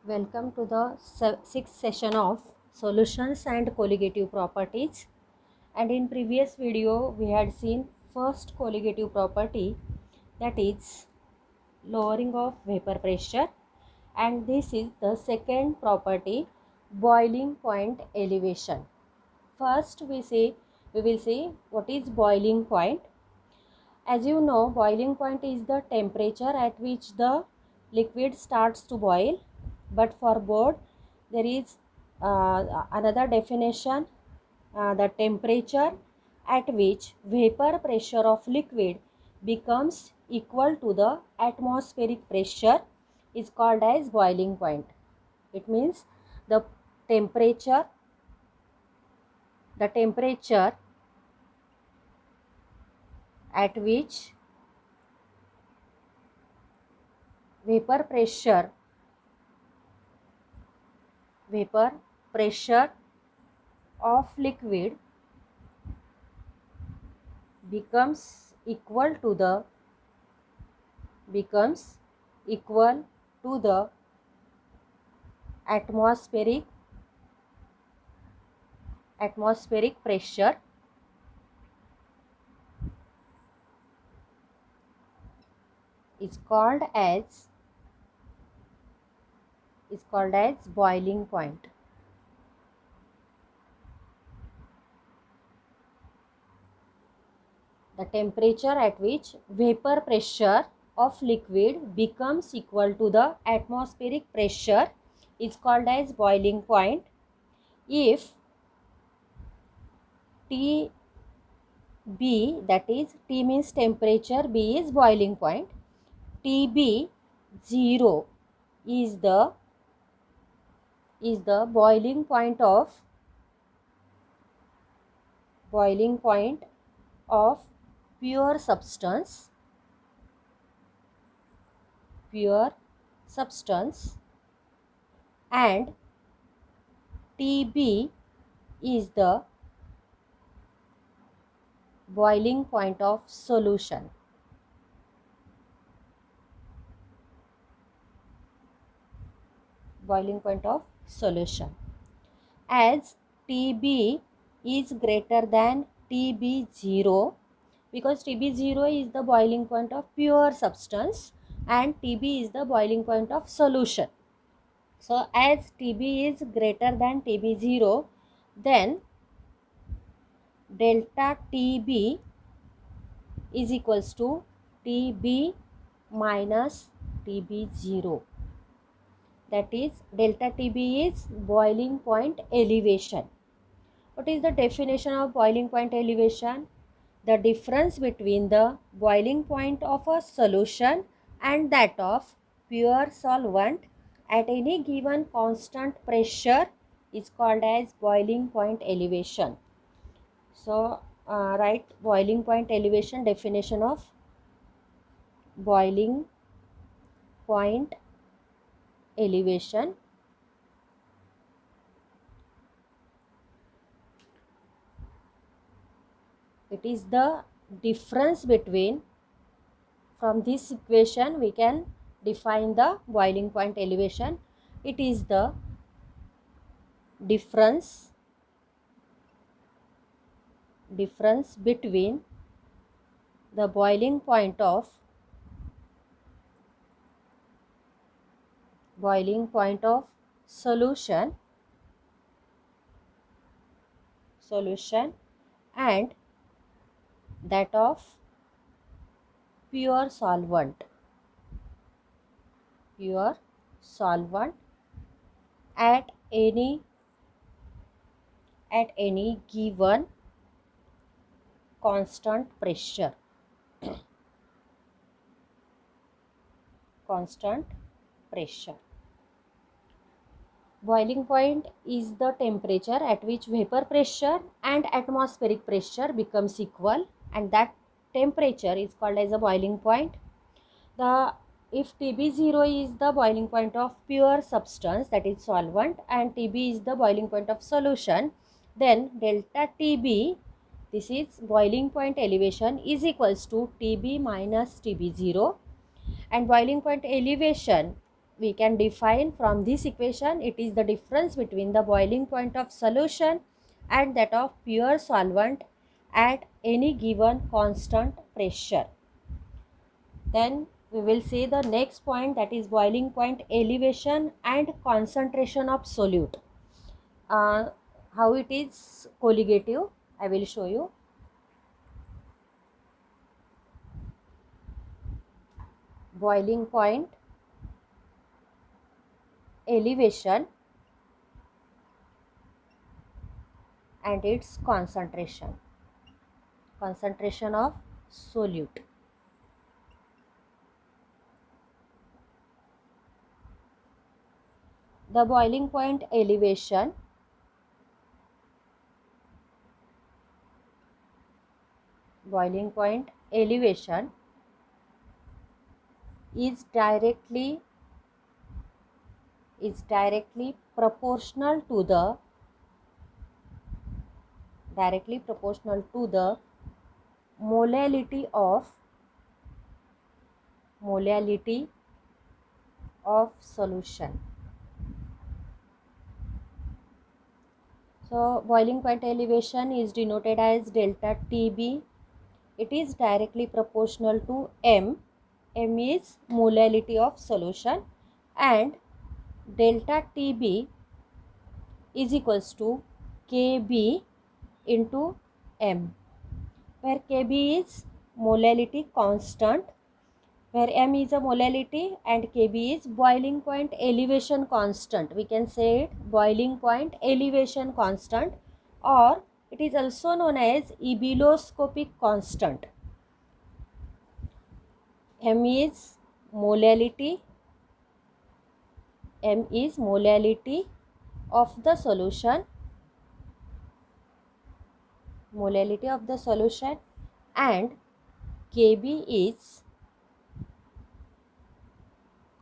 Welcome to the sixth session of solutions and colligative properties. And in previous video we had seen first colligative property, that is lowering of vapor pressure, and this is the second property, boiling point elevation. First we will see what is boiling point. As you know, boiling point is the temperature at which the liquid starts to boil, but for board there is another definition, the temperature at which vapor pressure of liquid becomes equal to the atmospheric pressure is called as boiling point. It means the temperature the temperature at which vapor pressure of liquid becomes equal to the atmospheric pressure is called as boiling point. The temperature at which vapor pressure of liquid becomes equal to the atmospheric pressure is called as boiling point. If T B, that is T means temperature, B is boiling point, TB 0 is the boiling point of pure substance, and TB is the boiling point of solution. As TB is greater than TB0, because TB0 is the boiling point of pure substance and TB is the boiling point of solution. So as TB is greater than TB0, then delta TB is equals to TB minus TB0. That is, delta TB is boiling point elevation. What is the definition of boiling point elevation? The difference between the boiling point of a solution and that of pure solvent at any given constant pressure is called as boiling point elevation. So write boiling point elevation, definition of boiling point elevation. It is the difference between, from this equation we can define the boiling point elevation. It is the difference between the boiling point of solution and that of pure solvent at any given constant pressure. Boiling point is the temperature at which vapor pressure and atmospheric pressure becomes equal, and that temperature is called as a boiling point. If TB0 is the boiling point of pure substance, that is solvent, and TB is the boiling point of solution, then delta TB, this is boiling point elevation, is equals to TB minus TB0, and boiling point elevation we can define from this equation, it is the difference between the boiling point of solution and that of pure solvent at any given constant pressure. Then we will see the next point, that is boiling point elevation and concentration of solute. How it is colligative, I will show you. Boiling point elevation and its concentration of solute. The boiling point elevation is directly proportional to the molality of solution. So boiling point elevation is denoted as delta TB. It is directly proportional to M. M is molality of solution, and delta TB is equals to Kb into M, where Kb is molality constant, where M is a molality and Kb is boiling point elevation constant. We can say it boiling point elevation constant, or it is also known as ebullioscopic constant. M is molality of the solution, and Kb is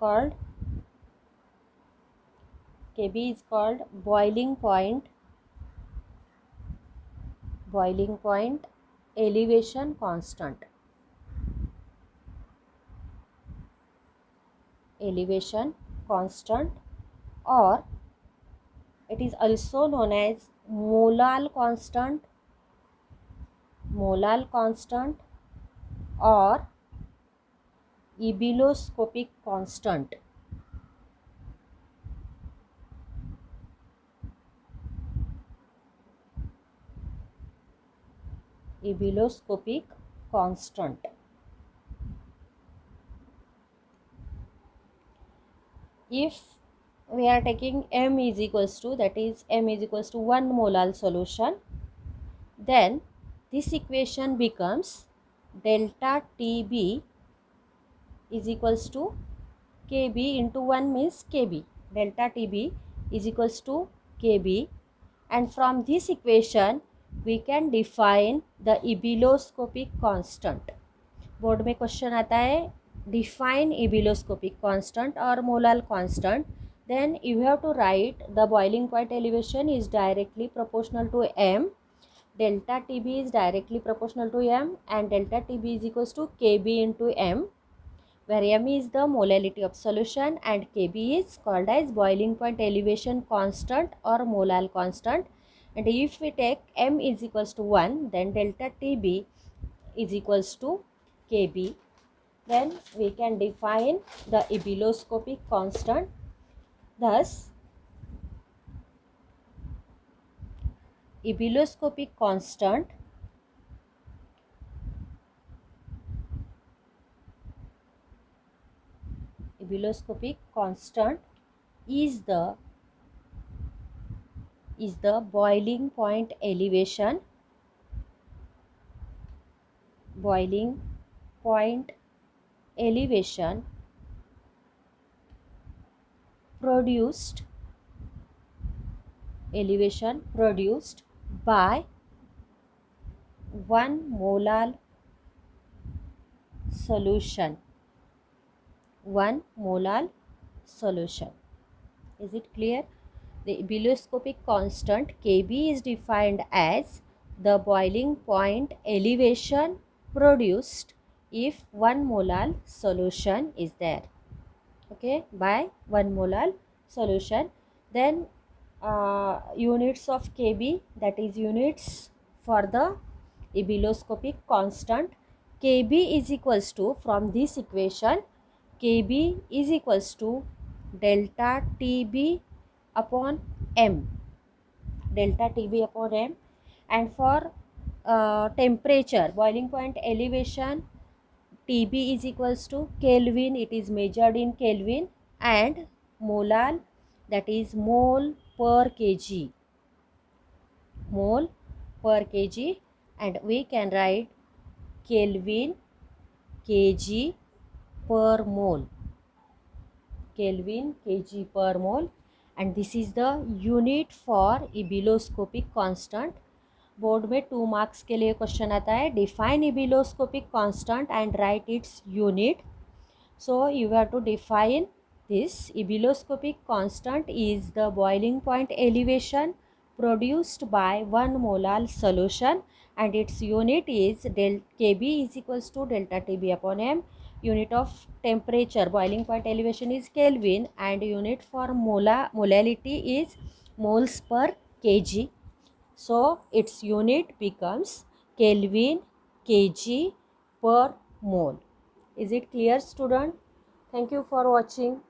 called boiling point elevation constant. Or it is also known as molal constant or ebullioscopic constant. Ebullioscopic constant. If we are taking M is equals to 1 molal solution, then this equation becomes delta TB is equals to Kb into 1 means Kb. Delta TB is equals to Kb, and from this equation we can define the ebullioscopic constant. Board में question आता है define ebullioscopic constant or molal constant, then you have to write the boiling point elevation is directly proportional to M, delta TB is directly proportional to M, and delta TB is equals to Kb into M, where M is the molality of solution and Kb is called as boiling point elevation constant or molal constant. And if we take M is equals to 1, then delta TB is equals to Kb. Then we can define the ebullioscopic constant. Thus, ebullioscopic constant is the boiling point elevation produced by 1 molal solution. Is it clear? The ebullioscopic constant Kb is defined as the boiling point elevation produced if 1 molal solution is there. okay, by 1 molar solution. Then units of Kb, that is units for the ebullioscopic constant. Kb is equals to, from this equation, Kb is equals to delta Tb upon m, delta Tb upon m. And for temperature, boiling point elevation, Tb is equals to Kelvin, it is measured in Kelvin, and molar, that is mole per kg, mole per kg, and we can write Kelvin kg per mole, Kelvin kg per mole. And this is the unit for ebullioscopic constant. Board में 2 marks के लिए question आता है, define ebullioscopic constant and write its unit. So you have to define this. Ebullioscopic constant is the boiling point elevation produced by 1 molar solution, and its unit is Kb is equals to delta Tb upon m. Unit of temperature, boiling point elevation, is Kelvin, and unit for molality is moles per kg. So its unit becomes Kelvin kg per mole. Is it clear, student? Thank you for watching.